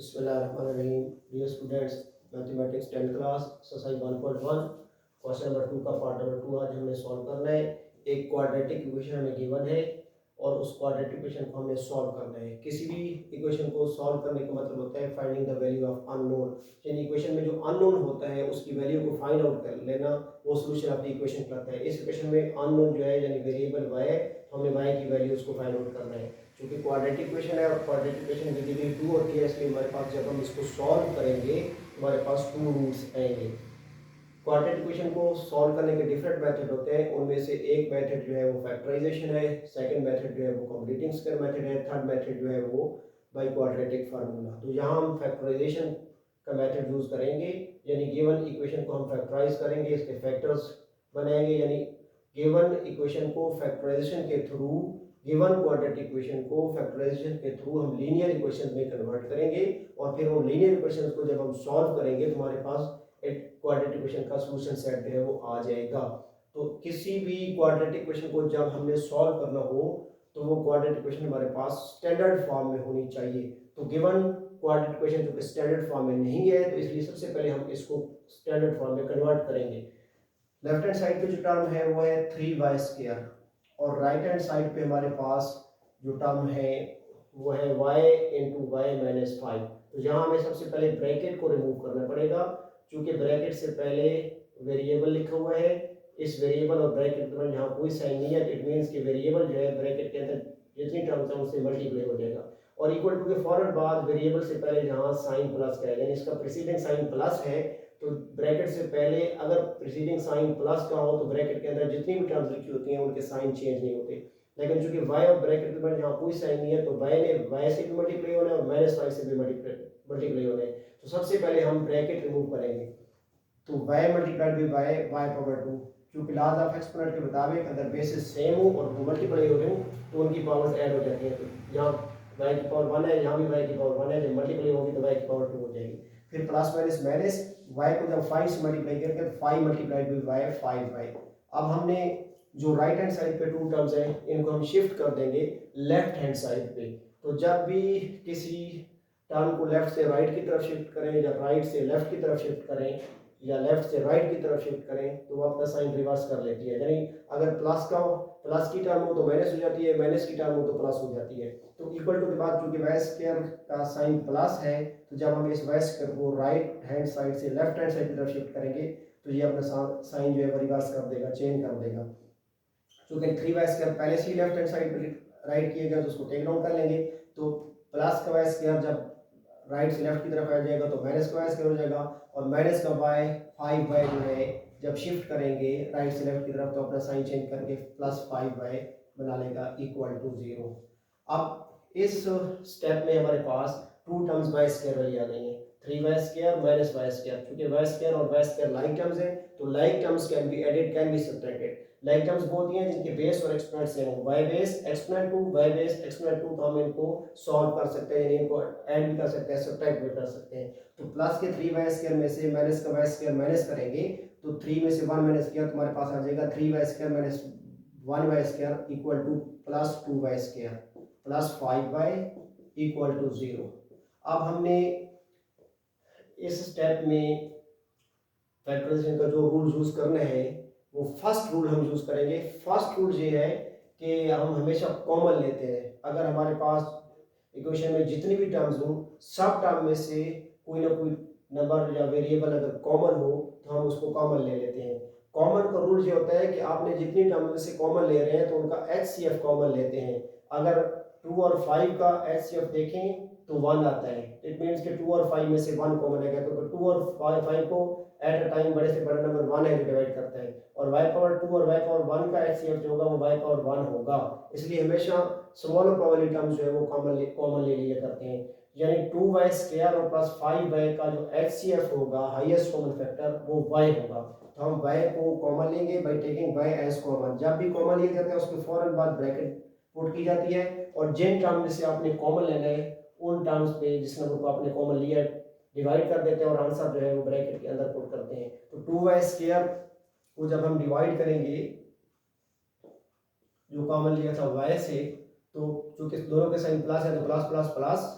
बिस्मिल्लाहिर्रहमानिर्रहीम। Dear students, mathematics 10th class exercise 1.1 question number 2 का part number 2 आज हमने सॉल्व करना है। एक क्वाड्रेटिक इक्वेशन हमें गिवन है और उस क्वाड्रेटिक इक्वेशन को हमने सॉल्व करना है। किसी भी इक्वेशन को सॉल्व करने का मतलब होता है finding the value of unknown. यानी इक्वेशन में जो अननोन होता है उसकी वैल्यू को फाइंड आउट कर लेना, वो सोल्यूशन ऑफ द इक्वेशन कहलाता है। इस इक्वेशन में अननोन जो है यानी वेरिएबल y है, तो हमें y की वैल्यू उसको फाइंड आउट करना है। क्योंकि क्वाड्रेटिक इक्वेशन है और क्वाड्रेटिक इक्वेशन की डिग्री 2 होती है, इसलिए हमारे पास जब हम इसको सॉल्व करेंगे हमारे पास 2 रूट्स आएंगे। क्वाड्रेटिक इक्वेशन को सॉल्व करने के डिफरेंट मेथड होते हैं, उनमें से एक मेथड जो है वो फैक्टराइजेशन है, सेकंड मेथड जो है वो कंप्लीटिंग स्क्वायर मेथड है, थर्ड मेथड जो है वो बाय क्वाड्रेटिक फार्मूला। तो यहाँ हम फैक्टराइजेशन का मेथड यूज करेंगे, यानी गिवन इक्वेशन को हम फैक्टराइज करेंगे, इसके फैक्टर्स बनाएंगे, यानी गिवन इक्वेशन को फैक्टराइजेशन के थ्रू गिवन क्वाड्रेटिक इक्वेशन को फैक्टराइजेशन के थ्रू हम लीनियर इक्वेशन में कन्वर्ट करेंगे और फिर उन लीनियर इक्वेशन को जब हम सॉल्व करेंगे तो हमारे पास एक क्वाड्रेटिक इक्वेशन का सॉल्यूशन सेट जो है वो आ जाएगा। तो किसी भी क्वाड्रेटिक इक्वेशन को जब हमने सॉल्व करना हो तो वो क्वाड्रेटिक इक्वेशन हमारे पास स्टैंडर्ड फॉर्म में होनी चाहिए। तो गिवन क्वाड्रेटिक इक्वेशन जो कि स्टैंडर्ड फॉर्म में नहीं है, तो इसलिए सबसे पहले हम इसको स्टैंडर्ड फॉर्म में कन्वर्ट करेंगे। लेफ्ट हैंड साइड पे जो टर्म है वो है 3y² और राइट हैंड साइड पे हमारे पास जो टर्म है वो है y इंटू वाई माइनस 5। तो यहाँ हमें सबसे पहले ब्रैकेट को रिमूव करना पड़ेगा, क्योंकि ब्रैकेट से पहले वेरिएबल लिखा हुआ है। इस वेरिएबल और ब्रैकेट के बाद यहाँ कोई साइन नहीं है, इट मीन्स कि वेरिएबल जो है ब्रैकेट के अंदर जितनी टर्म्स हैं उससे मल्टीप्लाई हो जाएगा। और इक्वल टू के फौरन बाद वेरिएबल से पहले जहाँ साइन प्लस का है, यानी इसका प्रीसीडिंग साइन प्लस है, तो ब्रैकेट से पहले अगर प्रीसीडिंग साइन प्लस का हो तो ब्रैकेट के अंदर जितनी भी टर्म्स लिखी होती हैं उनके साइन चेंज नहीं होते। लेकिन चूंकि y और ब्रैकेट के बाद यहाँ कोई साइन नहीं है, तो y ने y से भी मल्टीप्लाई होना है और माइनस y से भी मल्टीप्लाई होना है। तो सबसे पहले हम ब्रैकेट रिमूव करेंगे, तो y multiplied by y power 2, क्योंकि लॉज ऑफ एक्सपोनेंट के मुताबिक अगर बेसिस सेम हो और मल्टीप्लाई हो रहे हो तो उनकी पावर्स ऐड हो जाती हैं। तो यहाँ y की पावर 1 है, यहाँ भी y की पावर 1 है, जब मल्टीप्लाई होगी तो y की पावर 2 हो जाएगी। फिर प्लस माइनस माइनस y को जब 5 से मल्टीप्लाई करेंगे तो 5 मल्टीप्लाइड बाय 5y। अब हमने जो राइट हैंड साइड पे टू टर्म्स हैं इनको हम शिफ्ट कर देंगे लेफ्ट हैंड साइड पे। तो जब भी किसी टर्म को लेफ्ट से राइट की तरफ शिफ्ट करें या राइट से लेफ्ट की तरफ शिफ्ट करें या लेफ्ट से राइट की तरफ शिफ्ट करें तो वो अपना साइन रिवर्स कर लेती है। यानी अगर प्लस की टर्म हो तो माइनस हो जाती है, माइनस की टर्म हो तो प्लस हो जाती है। तो इक्वल टू के बाद चूंकि वाई स्क्वायर का साइन प्लस है, तो जब हम इस वाई स्क्वायर को राइट हैंड साइड से लेफ्ट हैंड साइड की तरफ शिफ्ट करेंगे तो ये अपना साइन जो है वो रिवर्स कर देगा, चेंज कर देगा। क्योंकि 3y² पहले से ही लेफ्ट हैंड साइड पर राइट किए गए तो उसको टेक डाउन कर लेंगे। तो प्लस का y² जब राइट से लेफ्ट की तरफ आ जाएगा तो माइनस का y² हो जाएगा और माइनस का y 5y जो है जब शिफ्ट करेंगे राइट से लेफ्ट की तरफ तो अपना साइन चेंज करके प्लस 5y बना लेगा इक्वल टू 0। अब इस स्टेप में हमारे पास टू टर्म्स y² वाली आ गई हैं, 3y² माइनस y²। क्योंकि y² और y² लाइक टर्म्स हैं तो like terms can be added, can be subtracted. Like terms वो होती हैं जिनके बेस और एक्सपोनेंट सेम हो, y base exponent 2 y base exponent 2, तो हम इनको सॉल्व कर सकते हैं, यानी इनको ऐड भी कर सकते हैं, सब्ट्रैक्ट भी कर सकते हैं। तो प्लस के 3y² में से माइनस का y² माइनस करेंगे तो 3 में से 1 माइनस किया तो हमारे पास आ जाएगा 3y² minus 1y² equal to plus 2y² plus 5y equal to 0। अब हमने इस स्टेप में फैक्टराइजेशन का जो रूल यूज करना है वो फर्स्ट रूल हम यूज करेंगे। फर्स्ट रूल ये है कि हम हमेशा कॉमन लेते हैं। अगर हमारे पास इक्वेशन में जितनी भी टर्म्स हो सब टर्म में से कोई ना कोई नंबर या वेरिएबल अगर कॉमन हो तो हम उसको कॉमन ले लेते हैं। कॉमन का रूल ये होता है कि आपने जितनी टर्म में से कॉमन ले रहे हैं तो उनका HCF कॉमन लेते हैं। अगर 2 और 5 का HCF देखें तो 1 आता है, इट मीन्स कि 2 और 5 में से 1 कॉमन है, तो 2 और 5 को एट अ टाइम बड़े से बड़ा नंबर 1 है जो डिवाइड करता है, और y पावर 2 और y पावर 1 का HCF जो होगा वो y पावर 1 होगा। इसलिए हमेशा स्मॉलर प्रोबेबिलिटी टर्म्स जो है वो कॉमन ले लिया करते हैं। यानी 2y² और प्लस 5y का जो HCF होगा हाईएस्ट कॉमन फैक्टर वो y होगा। तो हम y को कॉमन लेंगे by taking y as common. जब भी कॉमन लिया जाता है उसके फौरन बाद ब्रैकेट पुट की जाती है और जिन टर्म में से आपने कॉमन लेना है उन टर्म्स पे जिस नंबर को आपने कॉमन लिया है डिवाइड कर देते हैं और आंसर जो है वो ब्रैकेट के अंदर पुट करते हैं। तो 2y² को जब हम डिवाइड करेंगे जो कॉमन लिया था y से, तो चूंकि दोनों के साइन प्लस है तो प्लस प्लस प्लस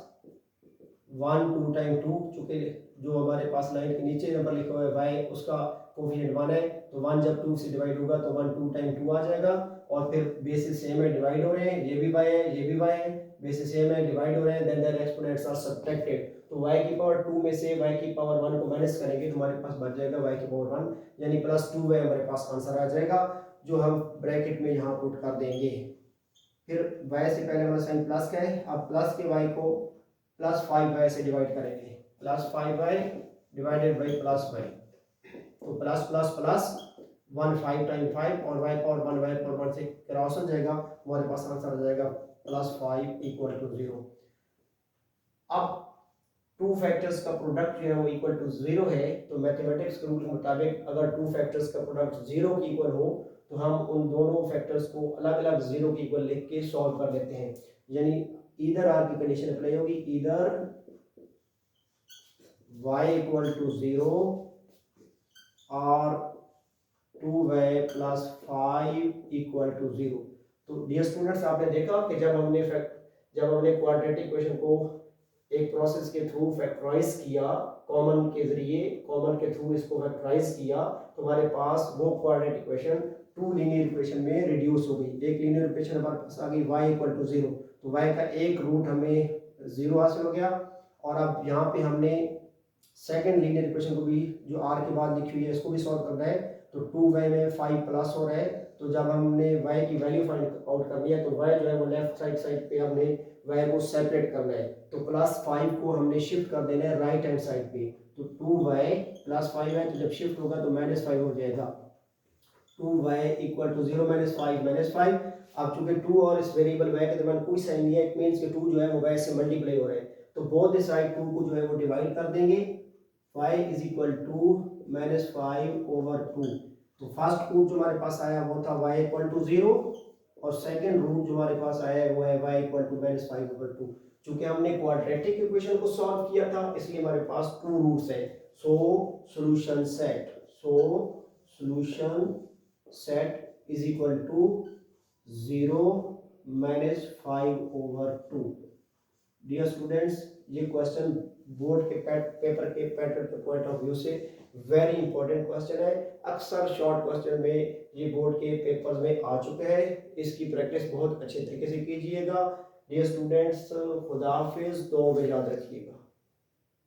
1 2 टाइम 2, चूँकि जो हमारे पास लाइन के नीचे नंबर लिखा हुआ है वाई उसका कोफिशिएंट 1 है, तो 1 जब 2 से डिवाइड होगा तो 1 2 टाइम 2 आ जाएगा। और फिर बेसिस सेम है, डिवाइड हो रहे हैं, ये भी वाई है, ये भी वाई है, बेसिस सेम है, डिवाइड हो रहे हैं, then their exponents are subtracted. तो y की पावर 2 में से y की पावर 1 को माइनस करेंगे तो हमारे पास बच जाएगा y की पावर 1, यानी प्लस 2y हमारे पास आंसर आ जाएगा, जो हम ब्रैकेट में यहाँ पुट कर देंगे। फिर y से पहले हमारा साइन प्लस का है, अब प्लस के y को प्लस 5y से डिवाइड करेंगे, plus 5y divided by plus y, तो प्लस प्लस प्लस 1 5 टाइम 5 और y पावर 1 y पावर 1 से क्रॉस हो जाएगा, हमारे पास आंसर आ जाएगा प्लस 5 इक्वल टू 0। अब टू फैक्टर्स का प्रोडक्ट जो है वो इक्वल टू 0 है, तो मैथमेटिक्स के रूल के मुताबिक अगर टू फैक्टर्स का प्रोडक्ट 0 के इक्वल हो तो हम उन दोनों फैक्टर्स को अलग अलग 0 के इक्वल लिख के सॉल्व कर लेते हैं। यानी इधर आर की कंडीशन अप्लाई होगी, इधर y इक्वल टू 0 और 2y प्लस 5 इक्वल टू 0। तो डियर स्टूडेंट्स, आपने देखा कि जब हमने क्वाड्रेटिक इक्वेशन को एक प्रोसेस के थ्रू फैक्टराइज किया, कॉमन के जरिए, कॉमन के थ्रू इसको फैक्टराइज किया, तो हमारे पास वो quadratic equation two linear equation में रिड्यूस हो गई। एक लीनियर इक्वेशन हमारे पास आ गई y इक्वल टू 0, तो y का एक रूट हमें 0 हासिल हो गया। और अब यहाँ पे हमने सेकेंड लीनियर इक्वेशन को भी जो r के बाद लिखी हुई है इसको भी सॉल्व करना है, तो 2y में 5 प्लस हो रहा है, तो जब हमने y की वैल्यू फाइंड आउट करनी है तो y जो है वो लेफ्ट साइड पे हमने y को सेपरेट करना है, तो प्लस 5 को हमने शिफ्ट कर देना है राइट हैंड साइड पे, तो 2y प्लस 5 है, तो जब शिफ्ट होगा तो माइनस 5 हो जाएगा, 2y इक्वल टू 0 माइनस 5। अब चूंकि 2 और इस वेरिएबल y के दरमियान कोई साइन नहीं है, इट मींस कि 2 जो है वो y से मल्टीप्लाई हो रहा है, तो बोथ साइड 2 को जो है वो डिवाइड कर देंगे, y is equal to minus 5 over 2। तो फर्स्ट रूट जो हमारे पास आया वो था y इक्वल टू 0, और सेकंड रूट जो हमारे पास आया है वो है y equal to minus 5 over 2। चूंकि हमने क्वाड्रेटिक इक्वेशन को सॉल्व किया था इसलिए हमारे पास टू रूट्स है, so solution set is equal to 0 minus 5 over 2। Dear students, ये क्वेश्चन बोर्ड के पेपर के पैटर्न के पॉइंट ऑफ व्यू से वेरी इंपॉर्टेंट क्वेश्चन है। अक्सर शॉर्ट क्वेश्चन में ये बोर्ड के पेपर्स में आ चुके हैं, इसकी प्रैक्टिस बहुत अच्छे तरीके से कीजिएगा। डियर स्टूडेंट्स, खुदा हाफिज, दुआ में याद रखिएगा।